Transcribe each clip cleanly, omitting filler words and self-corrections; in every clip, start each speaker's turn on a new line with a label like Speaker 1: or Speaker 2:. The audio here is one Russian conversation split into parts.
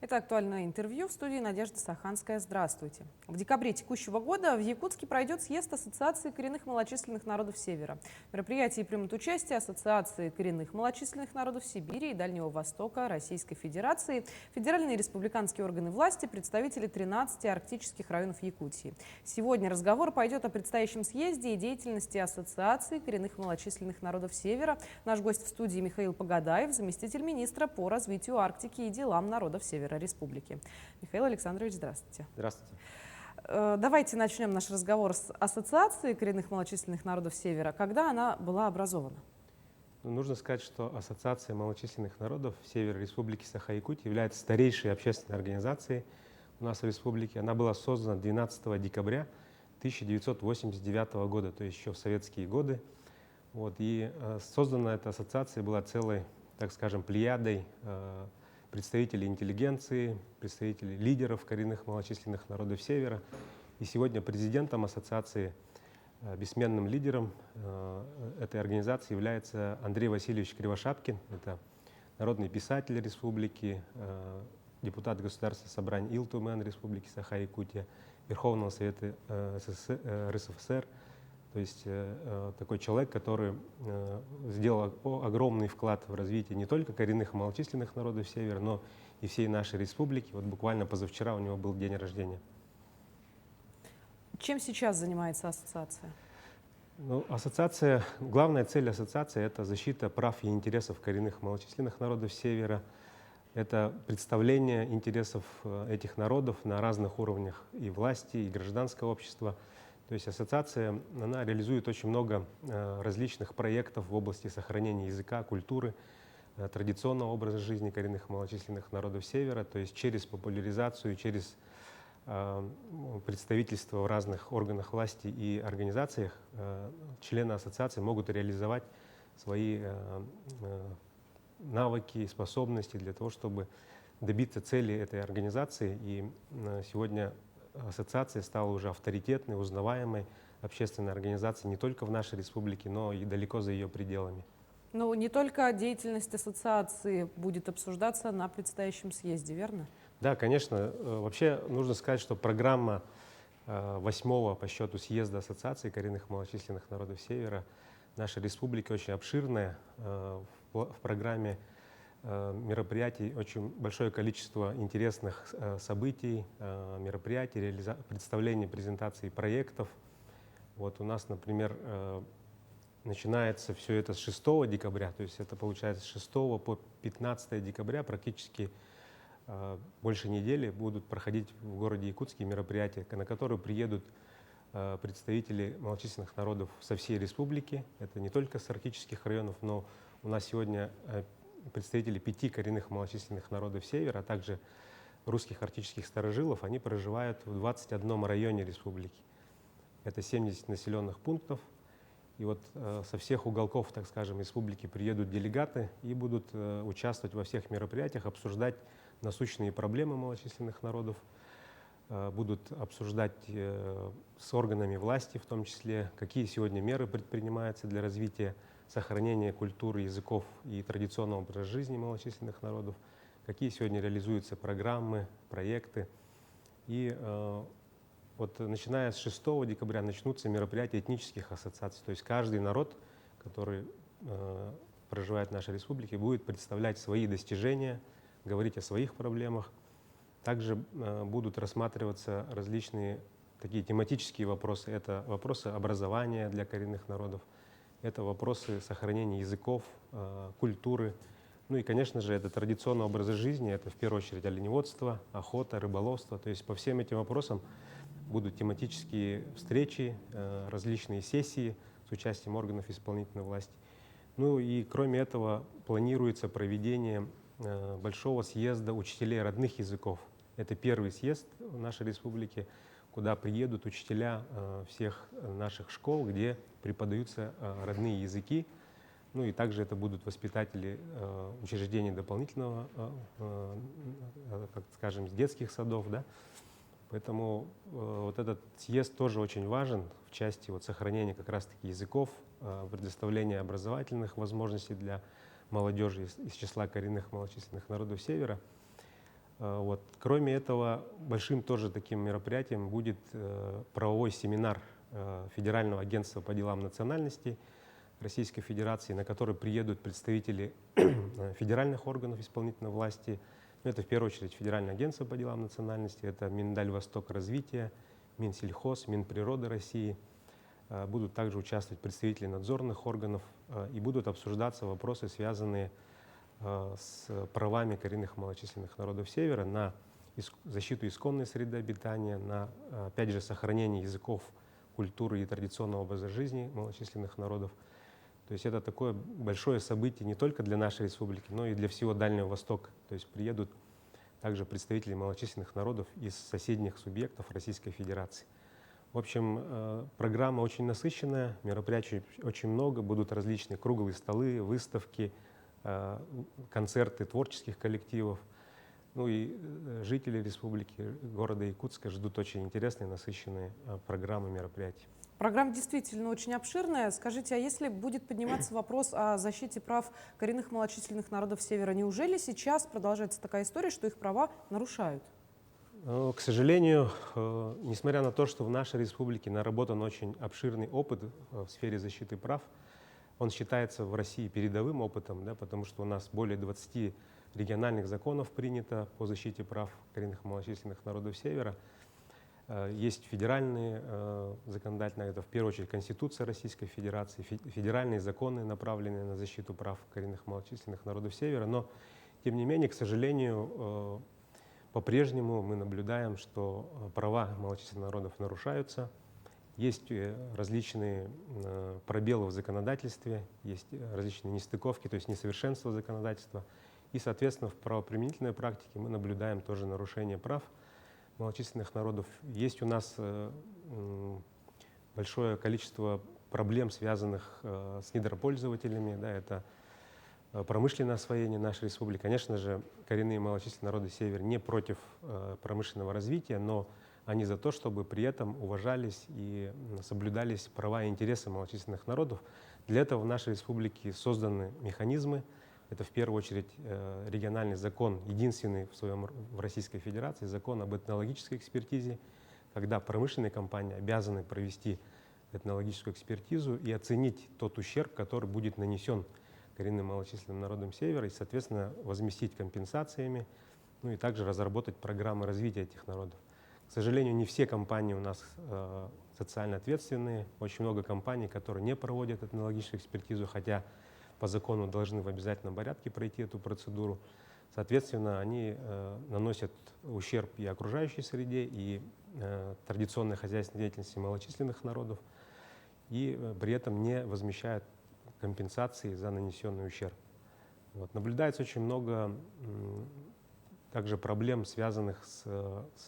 Speaker 1: Это «Актуальное интервью», в студии Надежда Саханская. Здравствуйте. В декабре текущего года в Якутске пройдет съезд Ассоциации коренных малочисленных народов Севера. В мероприятии примут участие Ассоциации коренных малочисленных народов Сибири и Дальнего Востока, Российской Федерации, федеральные и республиканские органы власти, представители 13 арктических районов Якутии. Сегодня разговор пойдет о предстоящем съезде и деятельности Ассоциации коренных малочисленных народов Севера. Наш гость в студии Михаил Погадаев, заместитель министра по развитию Арктики и делам народов Севера Республики. Михаил Александрович, здравствуйте.
Speaker 2: Здравствуйте.
Speaker 1: Давайте начнем наш разговор с Ассоциацией коренных малочисленных народов Севера. Когда она была образована?
Speaker 2: Нужно сказать, что Ассоциация малочисленных народов Севера Республики Саха-Якутия является старейшей общественной организацией у нас в республике. Она была создана 12 декабря 1989 года, то есть еще в советские годы. И создана эта ассоциация была целой, так скажем, плеядой представителей интеллигенции, представителей лидеров коренных малочисленных народов Севера. И сегодня президентом ассоциации, бессменным лидером этой организации является Андрей Васильевич Кривошапкин. Это народный писатель республики, депутат Государственного собрания Илтумен Республики Саха-Якутия, Верховного Совета РСФСР. То есть такой человек, который сделал огромный вклад в развитие не только коренных малочисленных народов Севера, но и всей нашей республики. Вот буквально позавчера у него был день рождения.
Speaker 1: Чем сейчас занимается ассоциация?
Speaker 2: Главная цель ассоциации — это защита прав и интересов коренных малочисленных народов Севера. Это представление интересов этих народов на разных уровнях и власти, и гражданского общества. То есть ассоциация, она реализует очень много различных проектов в области сохранения языка, культуры, традиционного образа жизни коренных малочисленных народов Севера, то есть через популяризацию, через представительство в разных органах власти и организациях члены ассоциации могут реализовать свои навыки и способности для того, чтобы добиться цели этой организации. И сегодня ассоциация стала уже авторитетной, узнаваемой общественной организацией не только в нашей республике, но и далеко за ее пределами.
Speaker 1: Но не только деятельность ассоциации будет обсуждаться на предстоящем съезде, верно?
Speaker 2: Да, конечно. Вообще нужно сказать, что программа 8-го по счету съезда Ассоциации коренных малочисленных народов Севера нашей республики очень обширная. В программе мероприятий очень большое количество интересных событий, мероприятий, представлений, презентаций проектов. У нас, например, начинается все это с 6 декабря, то есть это получается с 6 по 15 декабря практически больше недели будут проходить в городе Якутске мероприятия, на которые приедут представители малочисленных народов со всей республики. Это не только с арктических районов, но у нас сегодня представители 5 коренных малочисленных народов Севера, а также русских арктических старожилов. Они проживают в 21 районе республики. Это 70 населенных пунктов. И со всех уголков, так скажем, республики приедут делегаты и будут участвовать во всех мероприятиях, обсуждать насущные проблемы малочисленных народов, будут обсуждать с органами власти, в том числе, какие сегодня меры предпринимаются для развития, сохранения культуры, языков и традиционного образа жизни малочисленных народов, какие сегодня реализуются программы, проекты. И начиная с 6 декабря начнутся мероприятия этнических ассоциаций. То есть каждый народ, который проживает в нашей республике, будет представлять свои достижения, говорить о своих проблемах. Также будут рассматриваться различные такие тематические вопросы. Это вопросы образования для коренных народов, это вопросы сохранения языков, культуры. Ну и, конечно же, это традиционный образ жизни, это в первую очередь оленеводство, охота, рыболовство. То есть по всем этим вопросам будут тематические встречи, различные сессии с участием органов исполнительной власти. Ну и кроме этого планируется проведение большого съезда учителей родных языков. Это первый съезд в нашей республике, куда приедут учителя всех наших школ, где преподаются родные языки. Ну и также это будут воспитатели учреждений дополнительного, как скажем, детских садов. Да? Поэтому этот съезд тоже очень важен в части сохранения как раз-таки языков, предоставления образовательных возможностей для молодежи из числа коренных малочисленных народов Севера. Вот. Кроме этого, большим тоже таким мероприятием будет правовой семинар Федерального агентства по делам национальностей Российской Федерации, на который приедут представители федеральных органов исполнительной власти. Ну, это в первую очередь Федеральное агентство по делам национальностей, это Миндальвосток развития, Минсельхоз, Минприроды России. Будут также участвовать представители надзорных органов и будут обсуждаться вопросы, связанные с правами коренных малочисленных народов Севера на защиту исконной среды обитания, на, опять же, сохранение языков, культуры и традиционного образа жизни малочисленных народов. То есть это такое большое событие не только для нашей республики, но и для всего Дальнего Востока. То есть приедут также представители малочисленных народов из соседних субъектов Российской Федерации. В общем, программа очень насыщенная, мероприятий очень много, будут различные круглые столы, выставки, концерты творческих коллективов. Ну и жители республики, города Якутска ждут очень интересные, насыщенные программы мероприятий.
Speaker 1: Программа действительно очень обширная. Скажите, а если будет подниматься вопрос о защите прав коренных малочисленных народов Севера, неужели сейчас продолжается такая история, что их права нарушают?
Speaker 2: К сожалению, несмотря на то, что в нашей республике наработан очень обширный опыт в сфере защиты прав, он считается в России передовым опытом, да, потому что у нас более 20 региональных законов принято по защите прав коренных малочисленных народов Севера. Есть федеральные законодательные, это в первую очередь Конституция Российской Федерации, федеральные законы, направленные на защиту прав коренных малочисленных народов Севера. Но, тем не менее, к сожалению, по-прежнему мы наблюдаем, что права малочисленных народов нарушаются. Есть различные пробелы в законодательстве, есть различные нестыковки, то есть несовершенство законодательства. И, соответственно, в правоприменительной практике мы наблюдаем тоже нарушение прав малочисленных народов. Есть у нас большое количество проблем, связанных с недропользователями. Да, это промышленное освоение нашей республики. Конечно же, коренные малочисленные народы Севера не против промышленного развития, но они за то, чтобы при этом уважались и соблюдались права и интересы малочисленных народов. Для этого в нашей республике созданы механизмы. Это в первую очередь региональный закон, единственный в Российской Федерации, закон об этнологической экспертизе, когда промышленные компании обязаны провести этнологическую экспертизу и оценить тот ущерб, который будет нанесен коренным малочисленным народам Севера, и, соответственно, возместить компенсациями, ну и также разработать программы развития этих народов. К сожалению, не все компании у нас социально ответственные. Очень много компаний, которые не проводят этнологическую экспертизу, хотя по закону должны в обязательном порядке пройти эту процедуру. Соответственно, они наносят ущерб и окружающей среде, и традиционной хозяйственной деятельности малочисленных народов, и при этом не возмещают компенсации за нанесенный ущерб. Вот. Наблюдается очень много также проблем, связанных с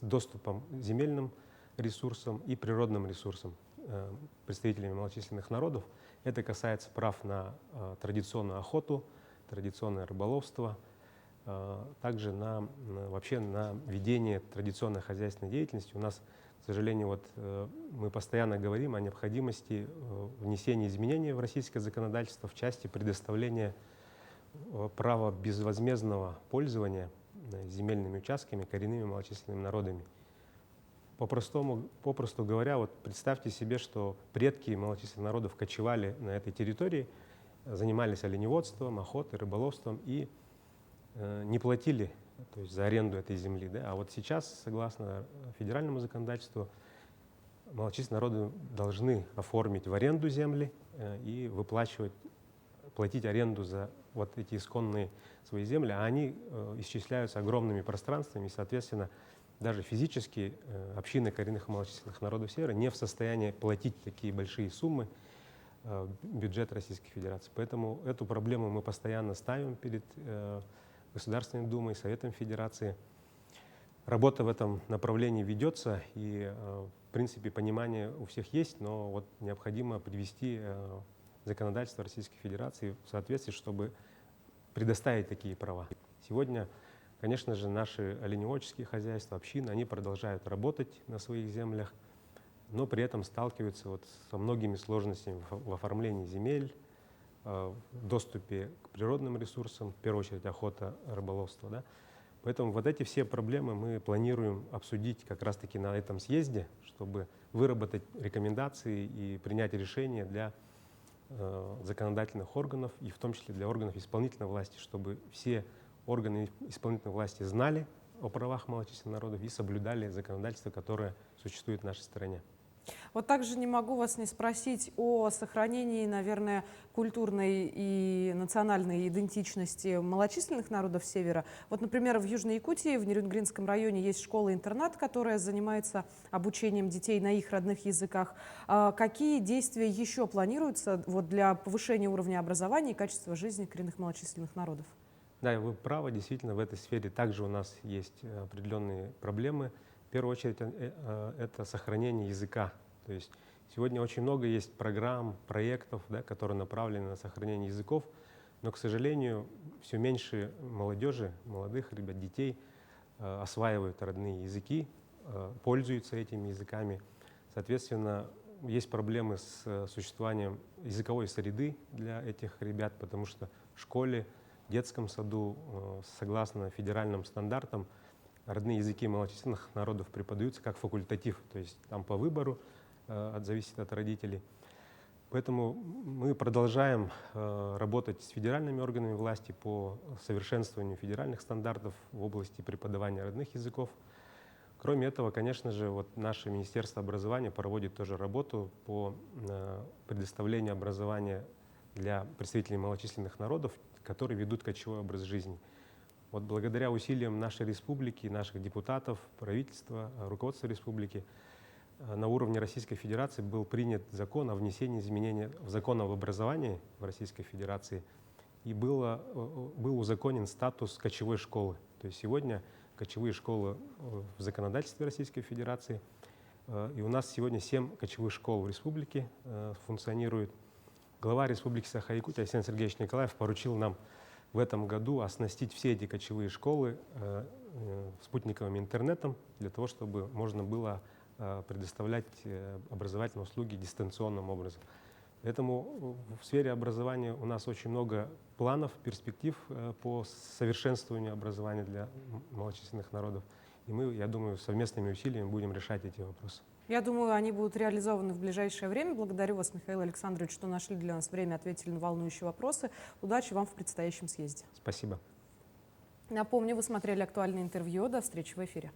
Speaker 2: доступом к земельным ресурсам и природным ресурсам представителями малочисленных народов. Это касается прав на традиционную охоту, традиционное рыболовство, также вообще на ведение традиционной хозяйственной деятельности. У нас, к сожалению, вот, мы постоянно говорим о необходимости внесения изменений в российское законодательство в части предоставления права безвозмездного пользования земельными участками коренными малочисленными народами. Попросту говоря, вот представьте себе, что предки малочисленных народов кочевали на этой территории, занимались оленеводством, охотой, рыболовством и не платили, то есть, за аренду этой земли. Да? А вот сейчас, согласно федеральному законодательству, малочисленные народы должны оформить в аренду земли и платить аренду за вот эти исконные свои земли, а они исчисляются огромными пространствами, и, соответственно, даже физически общины коренных малочисленных народов Севера не в состоянии платить такие большие суммы в бюджет Российской Федерации. Поэтому эту проблему мы постоянно ставим перед Государственной Думой, Советом Федерации. Работа в этом направлении ведется, и, в принципе, понимание у всех есть, но вот необходимо привести законодательство Российской Федерации в соответствии, чтобы предоставить такие права. Сегодня, конечно же, наши оленеводческие хозяйства, общины, они продолжают работать на своих землях, но при этом сталкиваются вот со многими сложностями в оформлении земель, в доступе к природным ресурсам, в первую очередь охота, рыболовство. Да? Поэтому вот эти все проблемы мы планируем обсудить как раз-таки на этом съезде, чтобы выработать рекомендации и принять решения для законодательных органов и в том числе для органов исполнительной власти, чтобы все органы исполнительной власти знали о правах малочисленных народов и соблюдали законодательство, которое существует в нашей стране.
Speaker 1: Вот также не могу вас не спросить о сохранении, наверное, культурной и национальной идентичности малочисленных народов Севера. Вот, например, в Южной Якутии, в Нерюнгринском районе есть школа-интернат, которая занимается обучением детей на их родных языках. Какие действия еще планируются вот для повышения уровня образования и качества жизни коренных малочисленных народов?
Speaker 2: Да, вы правы, действительно, в этой сфере также у нас есть определенные проблемы. В первую очередь, это сохранение языка. То есть сегодня очень много есть программ, проектов, да, которые направлены на сохранение языков, но, к сожалению, все меньше молодежи, молодых ребят, детей осваивают родные языки, пользуются этими языками. Соответственно, есть проблемы с существованием языковой среды для этих ребят, потому что в школе, в детском саду, согласно федеральным стандартам, родные языки малочисленных народов преподаются как факультатив, то есть там по выбору, зависит от родителей. Поэтому мы продолжаем работать с федеральными органами власти по совершенствованию федеральных стандартов в области преподавания родных языков. Кроме этого, конечно же, вот наше Министерство образования проводит тоже работу по предоставлению образования для представителей малочисленных народов, которые ведут кочевой образ жизни. Вот благодаря усилиям нашей республики, наших депутатов, правительства, руководства республики на уровне Российской Федерации был принят закон о внесении изменений в закон об образовании в Российской Федерации, и был узаконен статус кочевой школы. То есть сегодня кочевые школы в законодательстве Российской Федерации, и у нас сегодня 7 кочевых школ в республике функционирует. Глава Республики Саха-Якутия Александр Сергеевич Николаев поручил нам в этом году оснастить все эти кочевые школы спутниковым интернетом для того, чтобы можно было предоставлять образовательные услуги дистанционным образом. Поэтому в сфере образования у нас очень много планов, перспектив по совершенствованию образования для малочисленных народов. И мы, я думаю, совместными усилиями будем решать эти вопросы.
Speaker 1: Я думаю, они будут реализованы в ближайшее время. Благодарю вас, Михаил Александрович, что нашли для нас время, ответили на волнующие вопросы. Удачи вам в предстоящем съезде.
Speaker 2: Спасибо.
Speaker 1: Напомню, вы смотрели актуальное интервью. До встречи в эфире.